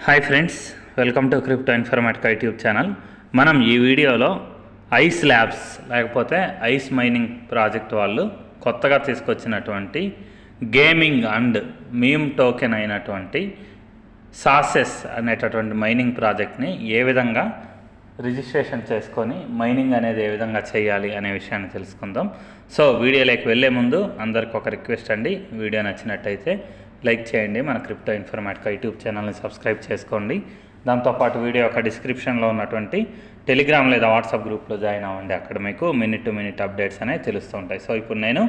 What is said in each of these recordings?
Hi friends, welcome to crypto Informatica YouTube channel. మనం ఈ వీడియోలో ఐస్ ల్యాబ్స్ లేకపోతే ఐస్ మైనింగ్ ప్రాజెక్ట్ వాళ్ళు కొత్తగా తీసుకొచ్చినటువంటి గేమింగ్ అండ్ మీమ్ టోకెన్ అయినటువంటి సాసెస్ అనేటటువంటి మైనింగ్ ప్రాజెక్ట్ని ఏ విధంగా రిజిస్ట్రేషన్ చేసుకొని మైనింగ్ అనేది ఏ విధంగా చేయాలి అనే విషయాన్ని తెలుసుకుందాం. సో వీడియోలోకి వెళ్ళే ముందు అందరికి ఒక రిక్వెస్ట్ అండి, వీడియో నచ్చినట్టయితే లైక్ చేయండి, మన క్రిప్టో ఇన్ఫర్మేటికా యూట్యూబ్ ఛానల్ని సబ్స్క్రైబ్ చేసుకోండి. దాంతోపాటు వీడియో యొక్క డిస్క్రిప్షన్లో ఉన్నటువంటి టెలిగ్రామ్ లేదా వాట్సాప్ గ్రూప్లో జాయిన్ అవ్వండి, అక్కడ మీకు మినిట్ టు మినిట్ అప్డేట్స్ అనేవి తెలుస్తూ ఉంటాయి. సో ఇప్పుడు నేను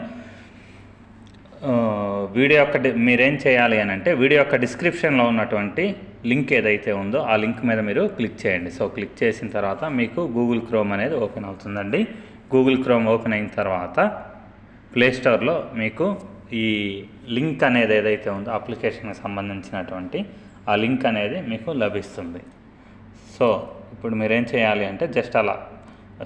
వీడియో యొక్క మీరేం చేయాలి అని అంటే, వీడియో యొక్క డిస్క్రిప్షన్లో ఉన్నటువంటి లింక్ ఏదైతే ఉందో ఆ లింక్ మీద మీరు క్లిక్ చేయండి. సో క్లిక్ చేసిన తర్వాత మీకు గూగుల్ క్రోమ్ అనేది ఓపెన్ అవుతుందండి. గూగుల్ క్రోమ్ ఓపెన్ అయిన తర్వాత ప్లేస్టోర్లో మీకు ఈ లింక్ అనేది ఏదైతే ఉందో అప్లికేషన్కి సంబంధించినటువంటి ఆ లింక్ అనేది మీకు లభిస్తుంది. సో ఇప్పుడు మీరేం చేయాలి అంటే జస్ట్ అలా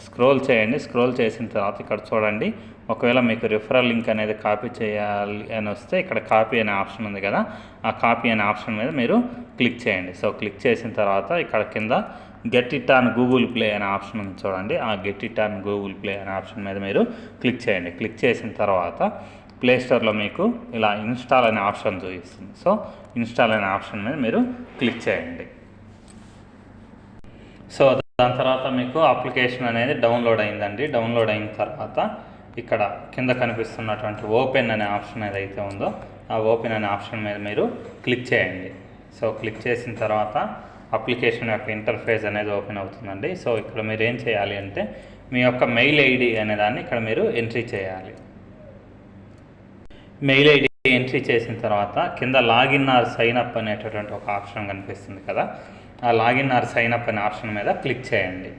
స్క్రోల్ చేయండి. స్క్రోల్ చేసిన తర్వాత ఇక్కడ చూడండి, ఒకవేళ మీకు రిఫరల్ లింక్ అనేది కాపీ చేయాలి అని వస్తే ఇక్కడ కాపీ అనే ఆప్షన్ ఉంది కదా, ఆ కాపీ అనే ఆప్షన్ మీద మీరు క్లిక్ చేయండి. సో క్లిక్ చేసిన తర్వాత ఇక్కడ కింద get it on Google play అనే ఆప్షన్ ఉంది చూడండి, ఆ get it on Google play అనే ఆప్షన్ మీద మీరు క్లిక్ చేయండి. క్లిక్ చేసిన తర్వాత ప్లేస్టోర్లో మీకు ఇలా ఇన్స్టాల్ అనే ఆప్షన్ చూపిస్తుంది. సో ఇన్స్టాల్ అనే ఆప్షన్ మీద మీరు క్లిక్ చేయండి. సో దాని తర్వాత మీకు అప్లికేషన్ అనేది డౌన్లోడ్ అయిందండి. డౌన్లోడ్ అయిన తర్వాత ఇక్కడ కింద కనిపిస్తున్నటువంటి ఓపెన్ అనే ఆప్షన్ ఏదైతే ఉందో ఆ ఓపెన్ అనే ఆప్షన్ మీద మీరు క్లిక్ చేయండి. సో క్లిక్ చేసిన తర్వాత అప్లికేషన్ యొక్క ఇంటర్ఫేస్ అనేది ఓపెన్ అవుతుందండి. సో ఇక్కడ మీరు ఏం చేయాలి అంటే మీ యొక్క మెయిల్ ఐడి అనే దాన్ని ఇక్కడ మీరు ఎంట్రీ చేయాలి. మెయిల్ ఐడి ఎంట్రీ చేసిన తర్వాత కింద లాగిన్ ఆర్ సైన్ అప్ అనేటటువంటి ఒక ఆప్షన్ కనిపిస్తుంది కదా, ఆ లాగిన్ ఆర్ సైన్ అప్ అనే ఆప్షన్ మీద క్లిక్ చేయండి.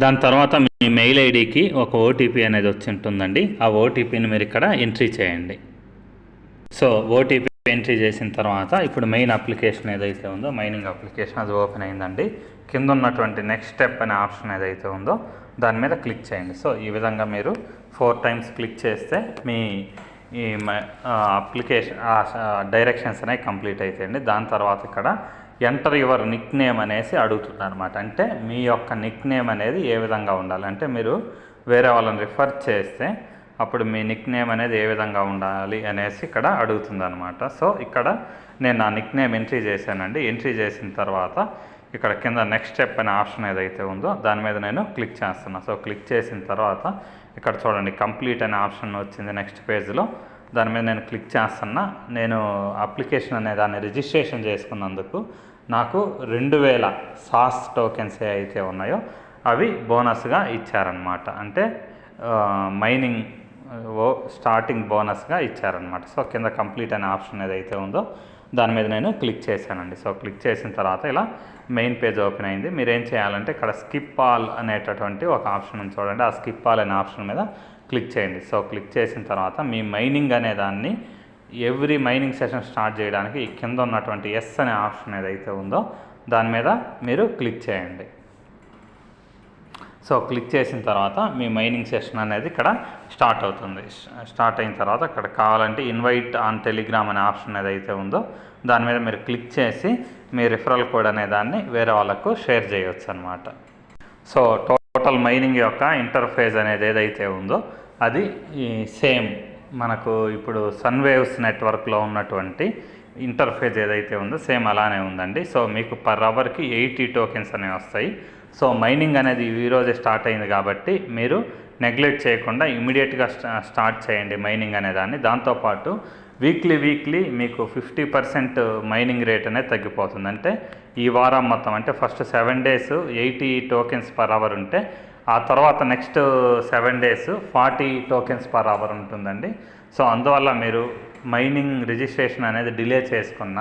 దాని తర్వాత మీ మెయిల్ ఐడికి ఒక ఓటీపీ అనేది వచ్చి ఉంటుందండి, ఆ ఓటీపీని మీరు ఇక్కడ ఎంట్రీ చేయండి. సో ఓటీపీ ఎంట్రీ చేసిన తర్వాత ఇప్పుడు మెయిన్ అప్లికేషన్ ఏదైతే ఉందో మైనింగ్ అప్లికేషన్ అది ఓపెన్ అయిందండి. కింద ఉన్నటువంటి నెక్స్ట్ స్టెప్ అనే ఆప్షన్ ఏదైతే ఉందో దాని మీద క్లిక్ చేయండి. సో ఈ విధంగా మీరు 4 టైమ్స్ క్లిక్ చేస్తే మీ ఈ అప్లికేషన్ డైరెక్షన్స్ అనేవి కంప్లీట్ అవుతాయండి. దాని తర్వాత ఇక్కడ ఎంటర్ యువర్ నిక్ నేమ్ అనేసి అడుగుతుంది అనమాట. అంటే మీ యొక్క నిక్ నేమ్ అనేది ఏ విధంగా ఉండాలి అంటే, మీరు వేరే వాళ్ళని రిఫర్ చేస్తే అప్పుడు మీ నిక్ నేమ్ అనేది ఏ విధంగా ఉండాలి అనేసి ఇక్కడ అడుగుతుంది అనమాట. సో ఇక్కడ నేను నా నిక్ నేమ్ ఎంట్రీ చేశానండి. ఎంట్రీ చేసిన తర్వాత ఇక్కడ కింద నెక్స్ట్ స్టెప్ అనే ఆప్షన్ ఏదైతే ఉందో దాని మీద నేను క్లిక్ చేస్తున్నాను. సో క్లిక్ చేసిన తర్వాత ఇక్కడ చూడండి కంప్లీట్ అనే ఆప్షన్ వచ్చింది నెక్స్ట్ పేజ్లో, దాని మీద నేను క్లిక్ చేస్తున్నా. నేను అప్లికేషన్ అనే దాన్ని రిజిస్ట్రేషన్ చేసుకున్నందుకు నాకు 2000 సాస్ టోకెన్స్ అయితే ఉన్నాయో అవి బోనస్గా ఇచ్చారనమాట. అంటే మైనింగ్ స్టార్టింగ్ బోనస్గా ఇచ్చారనమాట. సో కింద కంప్లీట్ అనే ఆప్షన్ ఏదైతే ఉందో దాని మీద నేను క్లిక్ చేశానండి. సో క్లిక్ చేసిన తర్వాత ఇలా మెయిన్ పేజ్ ఓపెన్ అయింది. మీరు ఏం చేయాలంటే ఇక్కడ స్కిప్ ఆల్ అనేటటువంటి ఒక ఆప్షన్ ఉంది చూడండి, ఆ స్కిప్ ఆల్ అనే ఆప్షన్ మీద క్లిక్ చేయండి. సో క్లిక్ చేసిన తర్వాత మీ మైనింగ్ అనే దాన్ని ఎవ్రీ మైనింగ్ సెషన్ స్టార్ట్ చేయడానికి ఈ కింద ఉన్నటువంటి ఎస్ అనే ఆప్షన్ ఏదైతే ఉందో దాని మీద మీరు క్లిక్ చేయండి. సో క్లిక్ చేసిన తర్వాత మీ మైనింగ్ సెషన్ అనేది ఇక్కడ స్టార్ట్ అవుతుంది. స్టార్ట్ అయిన తర్వాత ఇక్కడ కావాలంటే ఇన్వైట్ ఆన్ టెలిగ్రామ్ అనే ఆప్షన్ ఏదైతే ఉందో దాని మీద మీరు క్లిక్ చేసి మీ రిఫరల్ కోడ్ అనే దాన్ని వేరే వాళ్ళకు షేర్ చేయవచ్చు అనమాట. సో టోటల్ మైనింగ్ యొక్క ఇంటర్ఫేస్ అనేది ఏదైతే ఉందో అది సేమ్ మనకు ఇప్పుడు సన్వేవ్స్ నెట్వర్క్లో ఉన్నటువంటి ఇంటర్ఫేస్ ఏదైతే ఉందో సేమ్ అలానే ఉందండి. సో మీకు పర్ అవర్కి 80 టోకెన్స్ అనేవి వస్తాయి. సో మైనింగ్ అనేది ఈరోజే స్టార్ట్ అయింది కాబట్టి మీరు నెగ్లెక్ట్ చేయకుండా ఇమీడియట్గా స్టార్ట్ చేయండి మైనింగ్ అనేదాన్ని. దాంతోపాటు వీక్లీ మీకు 50% మైనింగ్ రేట్ అనేది తగ్గిపోతుంది. అంటే ఈ వారం మొత్తం అంటే first 7 days 80 tokens per hour ఉంటే ఆ తర్వాత next 7 days 40 tokens per hour ఉంటుందండి. సో అందువల్ల మీరు మైనింగ్ రిజిస్ట్రేషన్ అనేది డిలే చేసుకున్న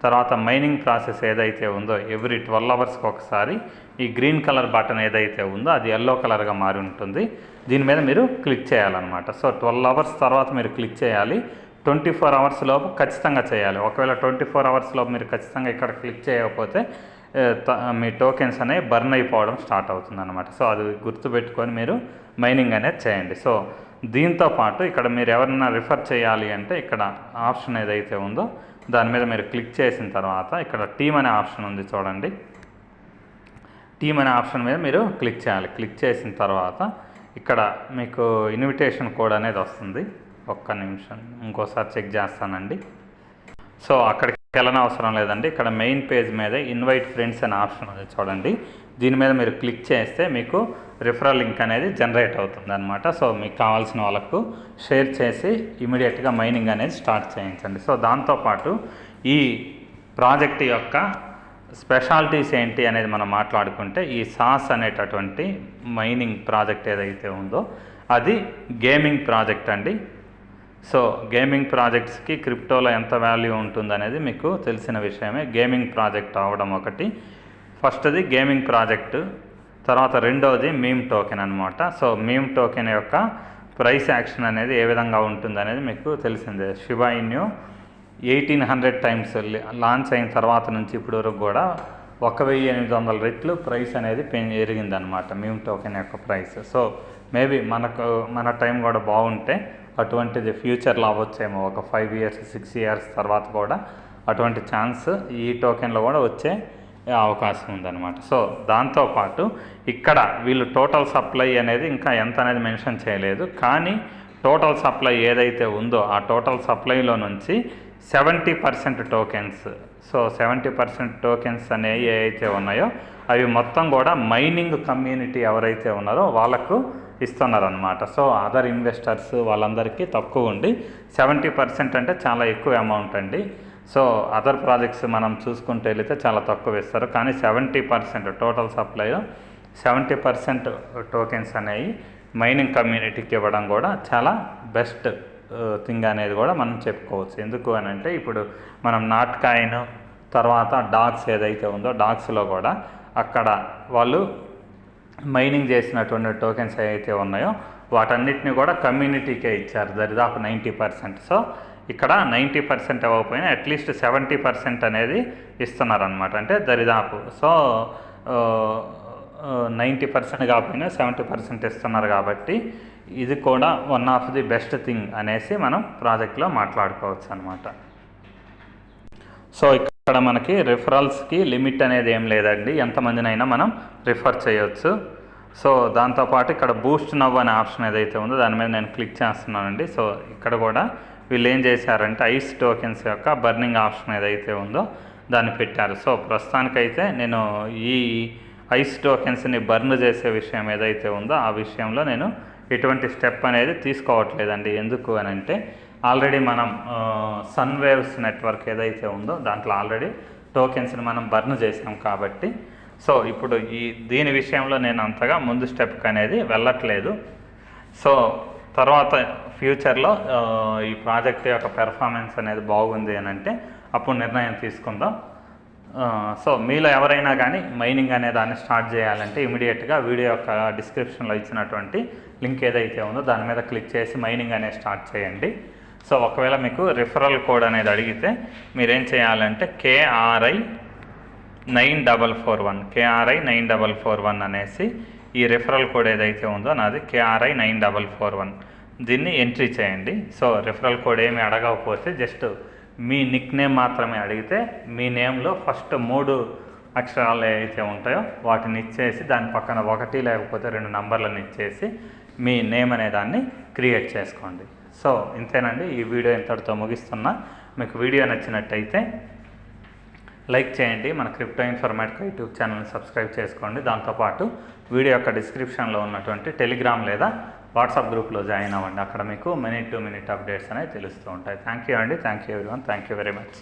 తర్వాత మైనింగ్ ప్రాసెస్ ఏదైతే ఉందో ఎవ్రీ 12 hours ఒకసారి ఈ గ్రీన్ కలర్ బటన్ ఏదైతే ఉందో అది ఎల్లో కలర్గా మారి ఉంటుంది, దీని మీద మీరు క్లిక్ చేయాలన్నమాట. సో 12 hours తర్వాత మీరు క్లిక్ చేయాలి. 24 hours లోపు ఖచ్చితంగా చేయాలి. ఒకవేళ 24 hours లోపు మీరు ఖచ్చితంగా ఇక్కడ క్లిక్ చేయకపోతే మీ టోకెన్స్ అనేవి బర్న్ అయిపోవడం స్టార్ట్ అవుతుంది అనమాట. సో అది గుర్తుపెట్టుకొని మీరు మైనింగ్ అనేది చేయండి. సో దీంతో పాటు ఇక్కడ మీరు ఎవరైనా రిఫర్ చేయాలి అంటే ఇక్కడ ఆప్షన్ ఏదైతే ఉందో దాని మీద మీరు క్లిక్ చేసిన తర్వాత ఇక్కడ టీమ్ అనే ఆప్షన్ ఉంది చూడండి. టీమ్ అనే ఆప్షన్ మీద మీరు క్లిక్ చేయాలి. క్లిక్ చేసిన తర్వాత ఇక్కడ మీకు ఇన్విటేషన్ కోడ్ అనేది వస్తుంది. ఒక్క నిమిషం ఇంకోసారి చెక్ చేస్తానండి. సో అక్కడికి వెళ్ళనవసరం లేదండి. ఇక్కడ మెయిన్ పేజ్ మీద ఇన్వైట్ ఫ్రెండ్స్ అనే ఆప్షన్ ఉంది చూడండి. దీని మీద మీరు క్లిక్ చేస్తే మీకు రిఫరల్ లింక్ అనేది జనరేట్ అవుతుంది అనమాట. సో మీకు కావాల్సిన వాళ్ళకు షేర్ చేసి ఇమీడియట్గా మైనింగ్ అనేది స్టార్ట్ చేయించండి. సో దాంతోపాటు ఈ ప్రాజెక్ట్ యొక్క స్పెషాలిటీస్ ఏంటి అనేది మనం మాట్లాడుకుంటే ఈ సాస్ అనేటటువంటి మైనింగ్ ప్రాజెక్ట్ ఏదైతే ఉందో అది గేమింగ్ ప్రాజెక్ట్ అండి. సో గేమింగ్ ప్రాజెక్ట్స్కి క్రిప్టోలో ఎంత వాల్యూ ఉంటుందనేది మీకు తెలిసిన విషయమే. గేమింగ్ ప్రాజెక్ట్ అవడం ఒకటి, ఫస్ట్ది గేమింగ్ ప్రాజెక్టు, తర్వాత రెండవది మీమ్ టోకెన్ అనమాట. సో మీమ్ టోకెన్ యొక్క ప్రైస్ యాక్షన్ అనేది ఏ విధంగా ఉంటుంది అనేది మీకు తెలిసిందే. షిబా ఇన్యూ 1800 టైమ్స్ లాంచ్ అయిన తర్వాత నుంచి ఇప్పుడు వరకు కూడా 1800 రెట్లు ప్రైస్ అనేది పెరిగిందనమాట మీమ్ టోకెన్ యొక్క ప్రైస్. సో మేబీ మన టైం కూడా బాగుంటే అటువంటిది ఫ్యూచర్లో అవ్వచ్చేమో, ఒక 5 years 6 years తర్వాత కూడా అటువంటి ఛాన్స్ ఈ టోకెన్లో కూడా వచ్చే అవకాశం ఉందన్నమాట. సో దాంతోపాటు ఇక్కడ వీళ్ళు టోటల్ సప్లై అనేది ఇంకా ఎంత అనేది మెన్షన్ చేయలేదు, కానీ టోటల్ సప్లై ఏదైతే ఉందో ఆ టోటల్ సప్లైలో నుంచి 70% టోకెన్స్, సో 70% టోకెన్స్ అనేవి ఏవైతే ఉన్నాయో అవి మొత్తం కూడా మైనింగ్ కమ్యూనిటీ ఎవరైతే ఉన్నారో వాళ్ళకు ఇస్తున్నారనమాట. సో అదర్ ఇన్వెస్టర్స్ వాళ్ళందరికీ తక్కువ ఉండి 70% అంటే చాలా ఎక్కువ అమౌంట్ అండి. సో అదర్ ప్రాజెక్ట్స్ మనం చూసుకుంటూ వెళితే చాలా తక్కువ ఇస్తారు, కానీ 70% టోటల్ సప్లైలో 70% టోకెన్స్ అనేవి మైనింగ్ కమ్యూనిటీకి ఇవ్వడం కూడా చాలా బెస్ట్ థింగ్ అనేది కూడా మనం చెప్పుకోవచ్చు. ఎందుకు అని అంటే ఇప్పుడు మనం నాట్ కాయిన్ తర్వాత డాగ్స్ ఏదైతే ఉందో డాగ్స్లో కూడా అక్కడ వాళ్ళు మైనింగ్ చేసినటువంటి టోకెన్స్ ఏవైతే ఉన్నాయో వాటన్నిటిని కూడా కమ్యూనిటీకే ఇచ్చారు దరిదాపు 90%. సో ఇక్కడ 90% అవ్వకపోయినా అట్లీస్ట్ 70% అనేది ఇస్తున్నారనమాట, అంటే దరిదాపు. సో 90% కాకపోయినా 70% ఇస్తున్నారు కాబట్టి ఇది కూడా one of the best thing అనేసి మనం ప్రాజెక్ట్లో మాట్లాడుకోవచ్చు అనమాట. సో ఇక్కడ మనకి రిఫరల్స్కి లిమిట్ అనేది ఏం లేదండి, ఎంతమందినైనా మనం రిఫర్ చేయొచ్చు. సో దాంతోపాటు ఇక్కడ బూస్ట్ నవ్ అనే ఆప్షన్ ఏదైతే ఉందో దాని మీద నేను క్లిక్ చేస్తున్నానండి. సో ఇక్కడ కూడా వీళ్ళు ఏం చేశారంటే ఐస్ టోకెన్స్ యొక్క బర్నింగ్ ఆప్షన్ ఏదైతే ఉందో దాన్ని పెట్టారు. సో ప్రస్తుతానికైతే నేను ఈ ఐస్ టోకెన్స్ని బర్న్ చేసే విషయం ఏదైతే ఉందో ఆ విషయంలో నేను ఎటువంటి స్టెప్ అనేది తీసుకోవట్లేదండి. ఎందుకు అని అంటే ఆల్రెడీ మనం సన్ వేవ్స్ నెట్వర్క్ ఏదైతే ఉందో దాంట్లో ఆల్రెడీ టోకెన్స్ని మనం బర్న్ చేసాం కాబట్టి సో ఇప్పుడు దీని విషయంలో నేను అంతగా ముందు స్టెప్కి అనేది వెళ్ళట్లేదు. సో తర్వాత ఫ్యూచర్లో ఈ ప్రాజెక్ట్ యొక్క పెర్ఫార్మెన్స్ అనేది బాగుంది అని అంటే అప్పుడు నిర్ణయం తీసుకుందాం. సో మీలో ఎవరైనా కానీ మైనింగ్ అనే దాన్ని స్టార్ట్ చేయాలంటే ఇమీడియట్గా వీడియో యొక్క డిస్క్రిప్షన్లో ఇచ్చినటువంటి లింక్ ఏదైతే ఉందో దాని మీద క్లిక్ చేసి మైనింగ్ అనేది స్టార్ట్ చేయండి. సో ఒకవేళ మీకు రిఫరల్ కోడ్ అనేది అడిగితే మీరేం చేయాలంటే KRI 9441 అనేసి ఈ రిఫరల్ కోడ్ ఏదైతే ఉందో నాది KRI 9441 దీన్ని ఎంట్రీ చేయండి. సో రిఫరల్ కోడ్ ఏమి అడగకపోతే జస్ట్ మీ నిక్ నేమ్ మాత్రమే అడిగితే మీ నేమ్లో ఫస్ట్ 3 అక్షరాలు ఏవైతే ఉంటాయో వాటిని ఇచ్చేసి దాని పక్కన 1 లేకపోతే 2 నంబర్లను ఇచ్చేసి మీ నేమ్ అనే దాన్ని క్రియేట్ చేసుకోండి. సో ఇంతేనండి, ఈ వీడియో ఇంతటితో ముగిస్తున్నా. మీకు వీడియో నచ్చినట్టయితే లైక్ చేయండి, మన క్రిప్టో ఇన్ఫర్మేటిక్ యూట్యూబ్ ఛానల్ని సబ్స్క్రైబ్ చేసుకోండి. దాంతోపాటు వీడియో యొక్క డిస్క్రిప్షన్లో ఉన్నటువంటి టెలిగ్రామ్ లేదా వాట్సాప్ గ్రూప్లో జాయిన్ అవ్వండి. అక్కడ మీకు మినిట్ టు మినిట్ అప్డేట్స్ అనేవి తెలుస్తూ ఉంటాయి. థ్యాంక్ యూ అండి, thank you everyone, thank you very much.